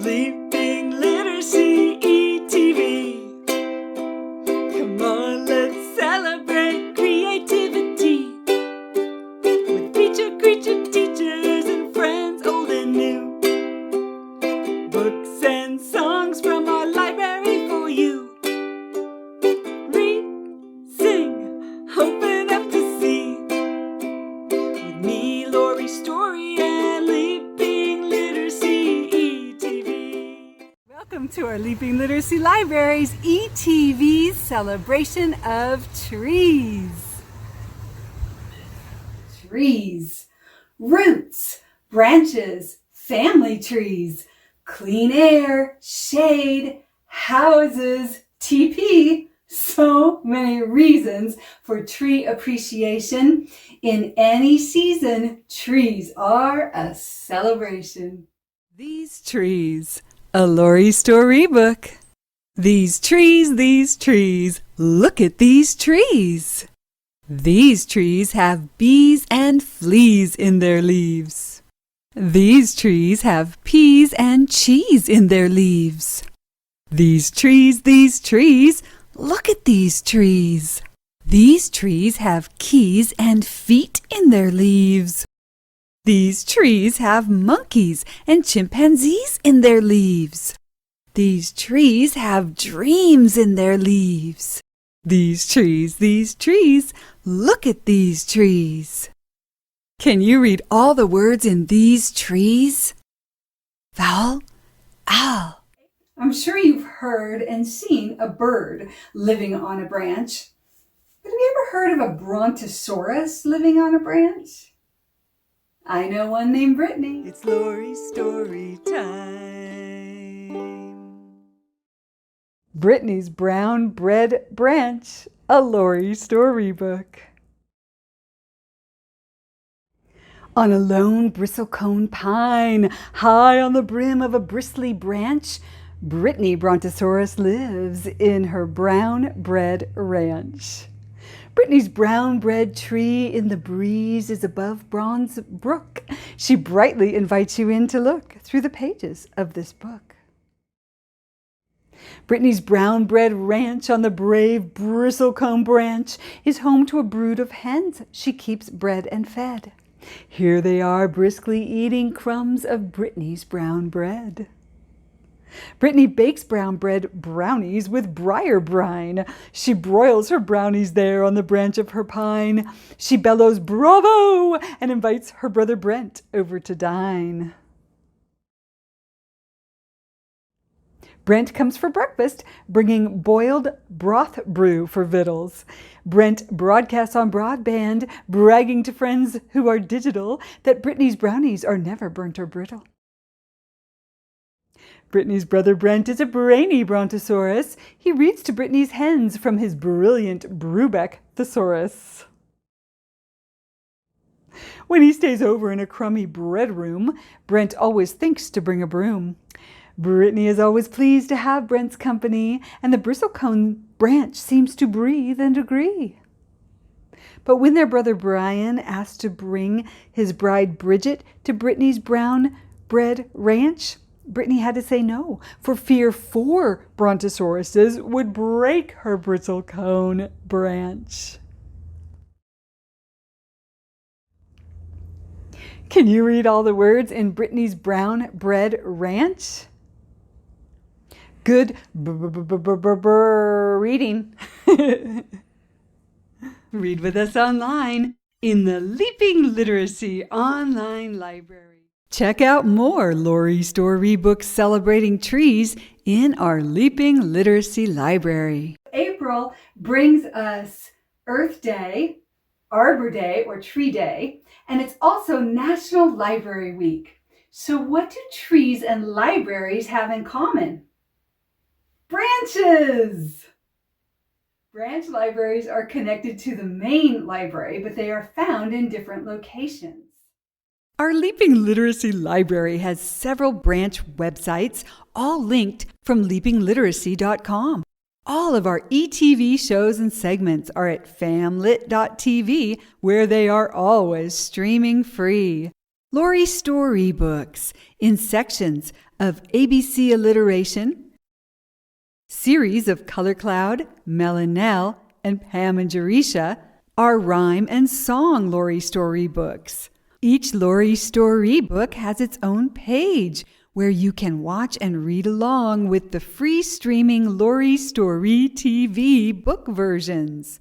Leaping Literacy ETV. Come on, let's celebrate creativity with feature creature teachers and friends old and new. Books and songs from our library for you. Read, sing, open up to see. With me, Lori Story, and Leaping Literacy ETV. Welcome to our Leaping Literacy Library's ETV celebration of trees. Trees, roots, branches, family trees, clean air, shade, houses, TP. So many reasons for tree appreciation. In any season, trees are a celebration. These trees, a Lori storybook. These trees, look at these trees. These trees have bees and fleas in their leaves. These trees have peas and cheese in their leaves. These trees, look at these trees. These trees have keys and feet in their leaves. These trees have monkeys and chimpanzees in their leaves. These trees have dreams in their leaves. These trees, look at these trees. Can you read all the words in these trees? Vowel, owl. I'm sure you've heard and seen a bird living on a branch. But have you ever heard of a brontosaurus living on a branch? I know one named Brittany. It's Lori's story time. Brittany's Brown Bread Branch, a Lori storybook. On a lone bristlecone pine, high on the brim of a bristly branch, Brittany Brontosaurus lives in her brown bread ranch. Brittany's brown bread tree in the breeze is above Bronze Brook. She brightly invites you in to look through the pages of this book. Brittany's brown bread ranch on the brave bristlecone branch is home to a brood of hens she keeps bred and fed. Here they are briskly eating crumbs of Brittany's brown bread. Brittany bakes brown bread brownies with briar brine. She broils her brownies there on the branch of her pine. She bellows bravo and invites her brother Brent over to dine. Brent comes for breakfast, bringing boiled broth brew for victuals. Brent broadcasts on broadband, bragging to friends who are digital that Brittany's brownies are never burnt or brittle. Brittany's brother Brent is a brainy brontosaurus. He reads to Brittany's hens from his brilliant Brubeck thesaurus. When he stays over in a crummy bread room, Brent always thinks to bring a broom. Brittany is always pleased to have Brent's company, and the bristlecone branch seems to breathe and agree. But when their brother Brian asked to bring his bride Bridget to Brittany's brown bread ranch, Brittany had to say no, for fear 4 brontosauruses would break her bristlecone branch. Can you read all the words in Brittany's brown bread ranch? Good reading. Read with us online in the Leaping Literacy Online Library. Check out more Lori storybooks celebrating trees in our Leaping Literacy Library. April brings us Earth Day, Arbor Day or Tree Day, and it's also National Library Week. So what do trees and libraries have in common? Branches! Branch libraries are connected to the main library, but they are found in different locations. Our Leaping Literacy Library has several branch websites, all linked from leapingliteracy.com. All of our ETV shows and segments are at famlit.tv, where they are always streaming free. Lori Storybooks in sections of ABC alliteration, series of Color Cloud, Mel and Nell, and Pam and Jerisha are rhyme and song Lori Story books. Each Lori Story book has its own page where you can watch and read along with the free streaming Lori Story TV book versions.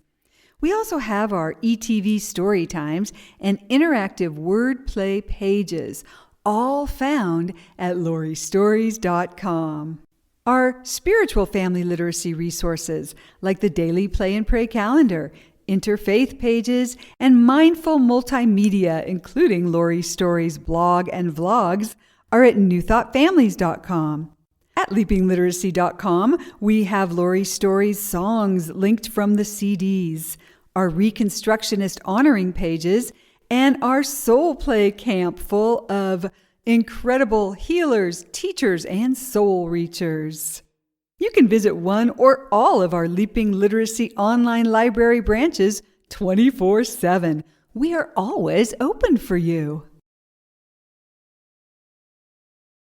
We also have our ETV story times and interactive wordplay pages, all found at loristories.com. Our spiritual family literacy resources, like the Daily Play and Pray calendar, interfaith pages, and mindful multimedia, including Lori Stories blog and vlogs, are at newthoughtfamilies.com. At leapingliteracy.com, we have Lori Stories songs linked from the CDs, our Reconstructionist honoring pages, and our Soul Play camp full of incredible healers, teachers, and soul reachers. You can visit one or all of our Leaping Literacy online library branches 24/7. We are always open for you.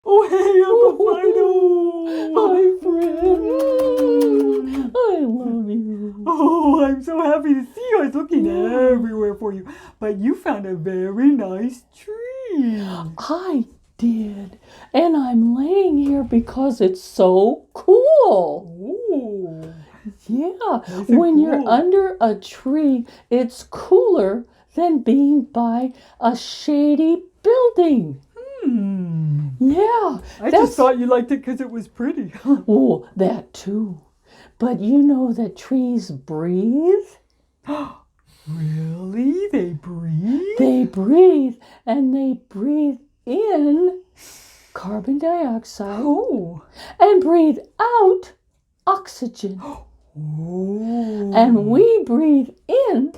Oh, hey, Uncle Fido! Hi, friend. I love you. Oh, I'm so happy to see you. I was looking everywhere for you. But you found a very nice tree. I did. And I'm laying here because it's so cool. Oh. Yeah, Nice when and you're cool. under a tree, it's cooler than being by a shady building. Yeah. I just thought you liked it because it was pretty. Oh, that too. But you know that trees breathe? Really? They breathe? They breathe, and they breathe in carbon dioxide Oh. and breathe out oxygen. Oh. And we breathe in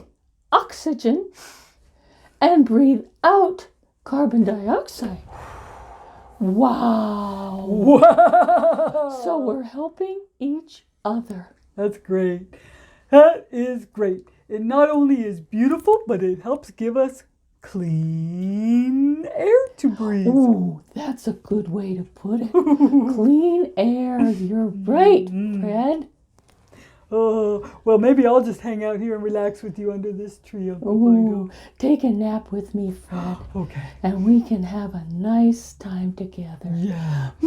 oxygen and breathe out carbon dioxide. Wow. Wow. So we're helping each other. That's great. That is great. It not only is beautiful, but it helps give us clean air to breathe. Ooh, that's a good way to put it. Clean air. You're right, Fred. Oh, well, maybe I'll just hang out here and relax with you under this tree, Uncle Ooh, Fido. take a nap with me, Fred. Okay. And we can have a nice time together. Yeah. Have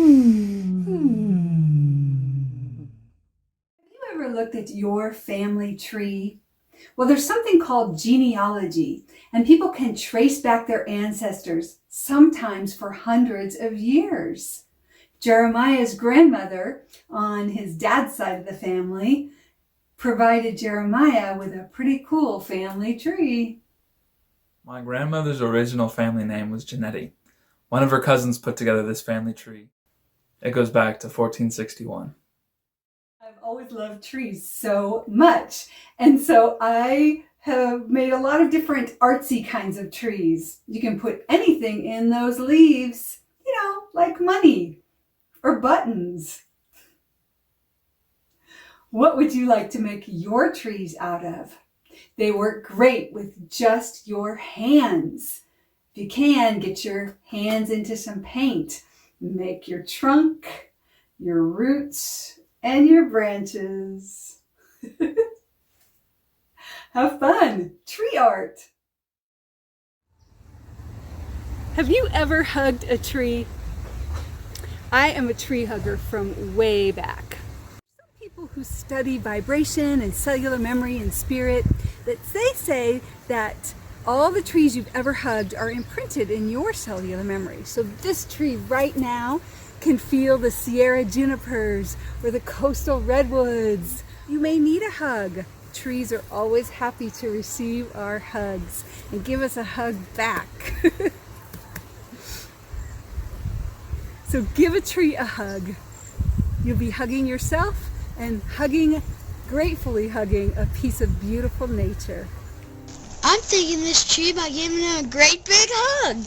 you ever looked at your family tree? Well, there's something called genealogy, and people can trace back their ancestors, sometimes for hundreds of years. Jeremiah's grandmother, on his dad's side of the family, provided Jeremiah with a pretty cool family tree. My grandmother's original family name was Janetti. One of her cousins put together this family tree. It goes back to 1461. I've always loved trees so much, and so I have made a lot of different artsy kinds of trees. You can put anything in those leaves, like money or buttons. What would you like to make your trees out of? They work great with just your hands. If you can, get your hands into some paint. Make your trunk, your roots, and your branches. Have fun! Tree art! Have you ever hugged a tree? I am a tree hugger from way back. Some people who study vibration and cellular memory and spirit, that they say that all the trees you've ever hugged are imprinted in your cellular memory. So this tree right now can feel the Sierra junipers or the coastal redwoods. You may need a hug. Trees are always happy to receive our hugs and give us a hug back. So give a tree a hug. You'll be hugging yourself and gratefully hugging a piece of beautiful nature. I'm thanking this tree by giving it a great big hug.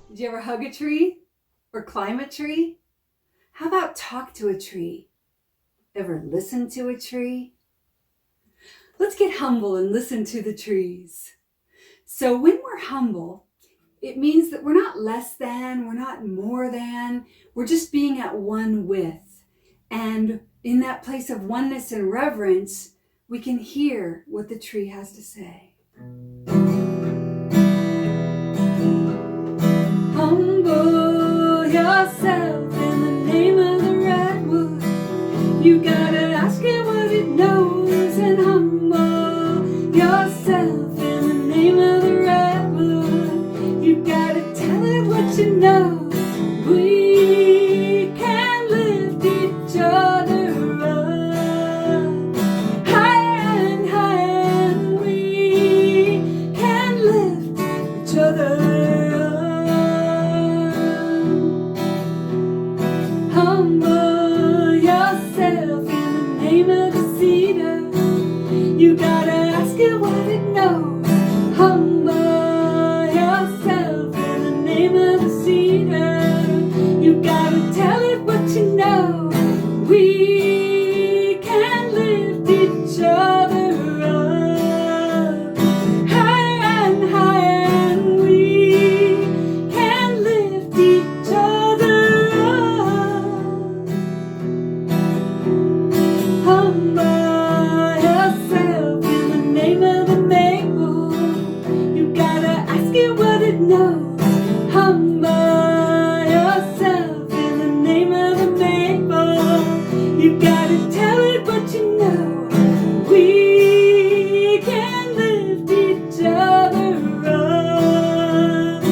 Did you ever hug a tree or climb a tree? How about talk to a tree? Ever listen to a tree? Let's get humble and listen to the trees. So when we're humble, It means that we're not less than, we're not more than, we're just being at one with. And in that place of oneness and reverence, we can hear what the tree has to say. Humble yourself in the name of the redwood. You gotta ask it what it knows and humble yourself in the name of the redwood. You gotta tell it what you know. We can lift each other up higher and higher, and we can lift each other up. Humble yourself in the name of the cedar. You gotta ask it what it knows. Humble yourself in the name of the cedar. You gotta tell it what you know. We can lift each other up higher and higher, and we can lift each other up. Humble yourself in the name of the maple. You gotta ask it what it knows. Humble yourself in the name of the maple. You gotta tell it what you know. We can lift each other up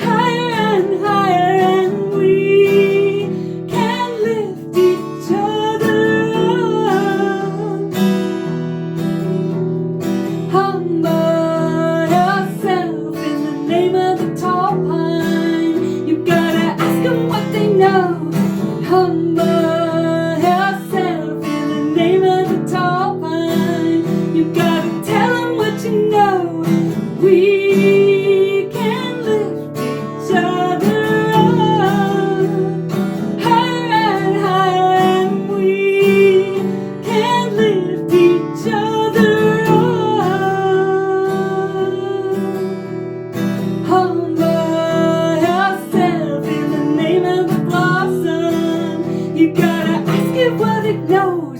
higher and higher, and we can lift each other up. Humble yourself in the name of the tall pine. You gotta ask them what they know. Humble yourself in the name of the tall pine. You gotta tell them what you know. We can lift each other up higher and higher, and we can lift each other up. Humble yourself in the name of the blossom. You gotta ask it what it knows.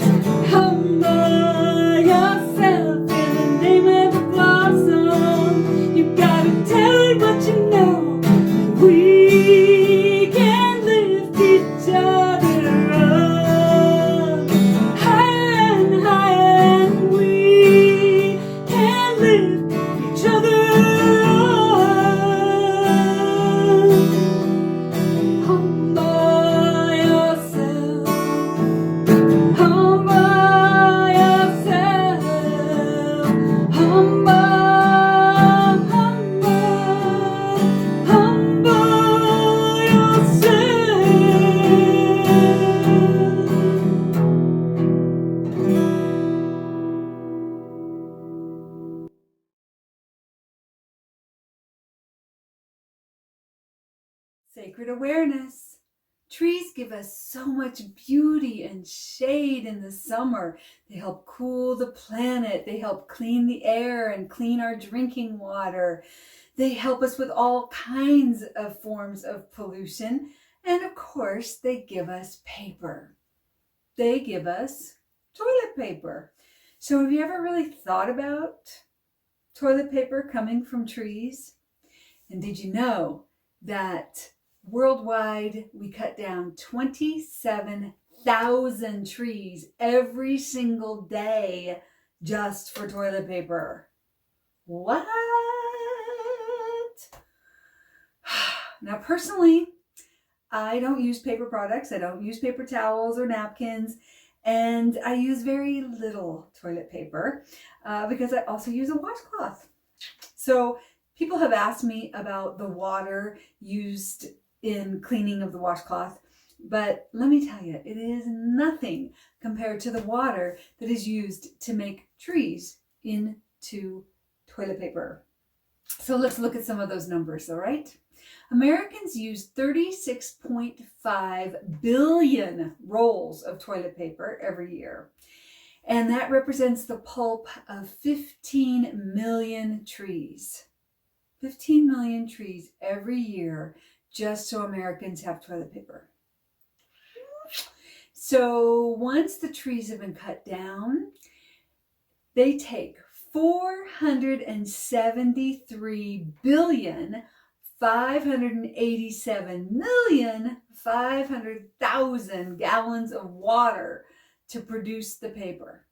Humble yourself in the name of the blossom. You gotta tell it what you know. We can lift each other up higher and higher, and we can lift each other up. Humble yourself. Humble yourself. Humble yourself. Sacred awareness. Trees give us so much beauty and shade in the summer. They help cool the planet. They help clean the air and clean our drinking water. They help us with all kinds of forms of pollution. And of course, they give us paper. They give us toilet paper. So have you ever really thought about toilet paper coming from trees? And did you know that worldwide we cut down 27,000 trees every single day just for toilet paper? What? Now, personally, I don't use paper products. I don't use paper towels or napkins. And I use very little toilet paper because I also use a washcloth. So people have asked me about the water used in cleaning of the washcloth, but let me tell you, it is nothing compared to the water that is used to make trees into toilet paper. So let's look at some of those numbers, all right? Americans use 36.5 billion rolls of toilet paper every year. And that represents the pulp of 15 million trees. 15 million trees every year just so Americans have toilet paper. So once the trees have been cut down, they take 487,587,500,000 gallons of water to produce the paper.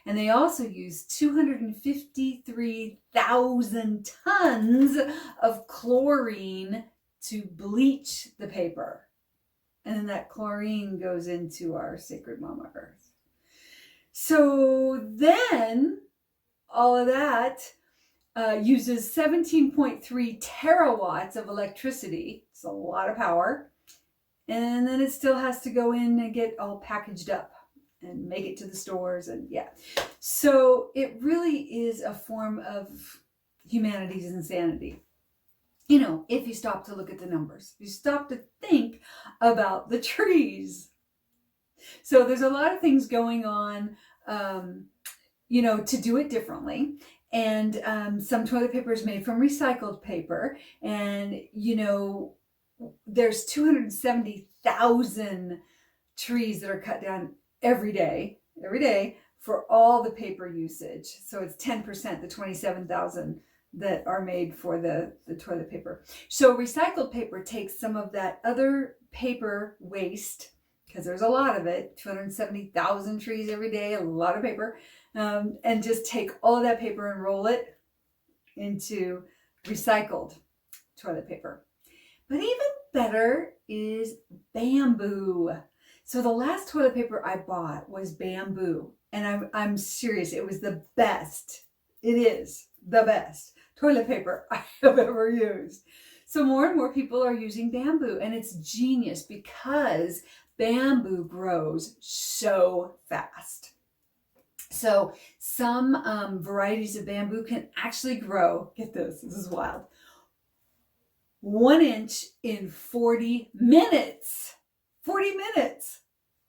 And they also use 253,000 tons of chlorine to bleach the paper. And then that chlorine goes into our sacred Mama Earth. So then all of that uses 17.3 terawatts of electricity. It's a lot of power. And then it still has to go in and get all packaged up and make it to the stores. And yeah, so it really is a form of humanity's insanity. You know, if you stop to look at the numbers, if you stop to think about the trees. So there's a lot of things going on, you know, to do it differently. And some toilet paper is made from recycled paper. And, you know, there's 270,000 trees that are cut down every day for all the paper usage. So it's 10%, the 27,000 that are made for the toilet paper. So recycled paper takes some of that other paper waste, because there's a lot of it, 270,000 trees every day, a lot of paper, and just take all of that paper and roll it into recycled toilet paper. But even better is bamboo. So the last toilet paper I bought was bamboo, and I'm serious, it was the best. It is the best toilet paper I have ever used. So more and more people are using bamboo, and it's genius because bamboo grows so fast. So some varieties of bamboo can actually grow, get this is wild, 1 inch in 40 minutes. 40 minutes.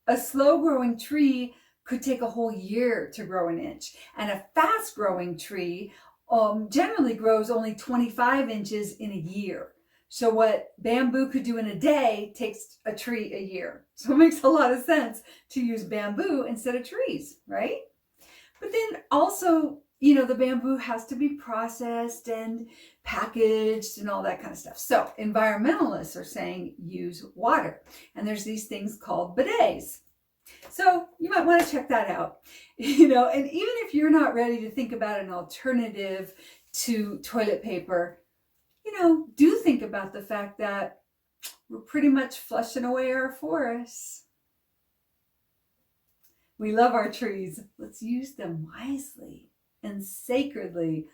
A slow growing tree could take a whole year to grow 1 inch. And a fast growing tree generally grows only 25 inches in a year. So what bamboo could do in a day takes a tree a year. So it makes a lot of sense to use bamboo instead of trees, right? But then also, you know, the bamboo has to be processed and packaged and all that kind of stuff. So environmentalists are saying use water. And there's these things called bidets. So you might want to check that out, you know, and even if you're not ready to think about an alternative to toilet paper, you know, do think about the fact that we're pretty much flushing away our forests. We love our trees. Let's use them wisely and sacredly,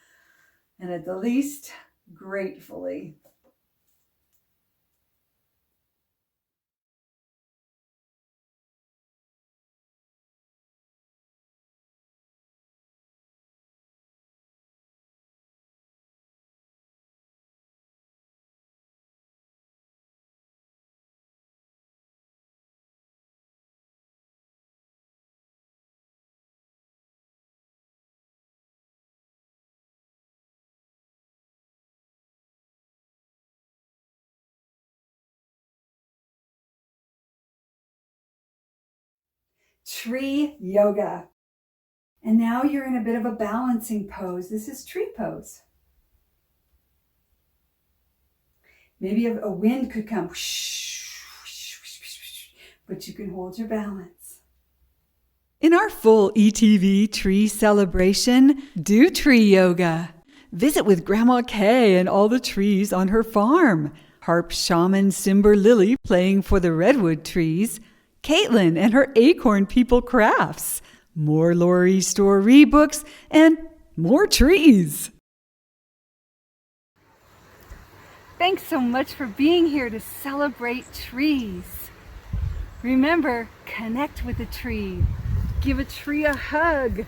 and at the least, gratefully. Tree yoga. And now you're in a bit of a balancing pose. This is tree pose. Maybe a wind could come, but you can hold your balance. In our full ETV tree celebration, do tree yoga. Visit with Grandma Kay and all the trees on her farm. Harp shaman Simber Lily playing for the redwood trees. Caitlin and her acorn people crafts, more Lori story books, and more trees. Thanks so much for being here to celebrate trees. Remember, connect with a tree. Give a tree a hug.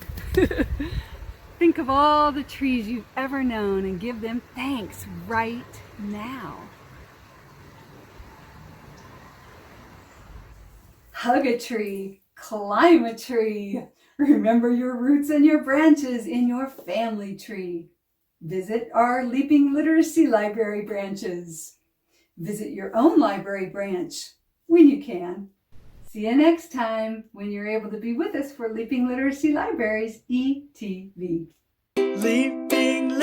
Think of all the trees you've ever known and give them thanks right now. Hug a tree, climb a tree. Remember your roots and your branches in your family tree. Visit our Leaping Literacy Library branches. Visit your own library branch when you can. See you next time when you're able to be with us for Leaping Literacy Libraries ETV. Leaping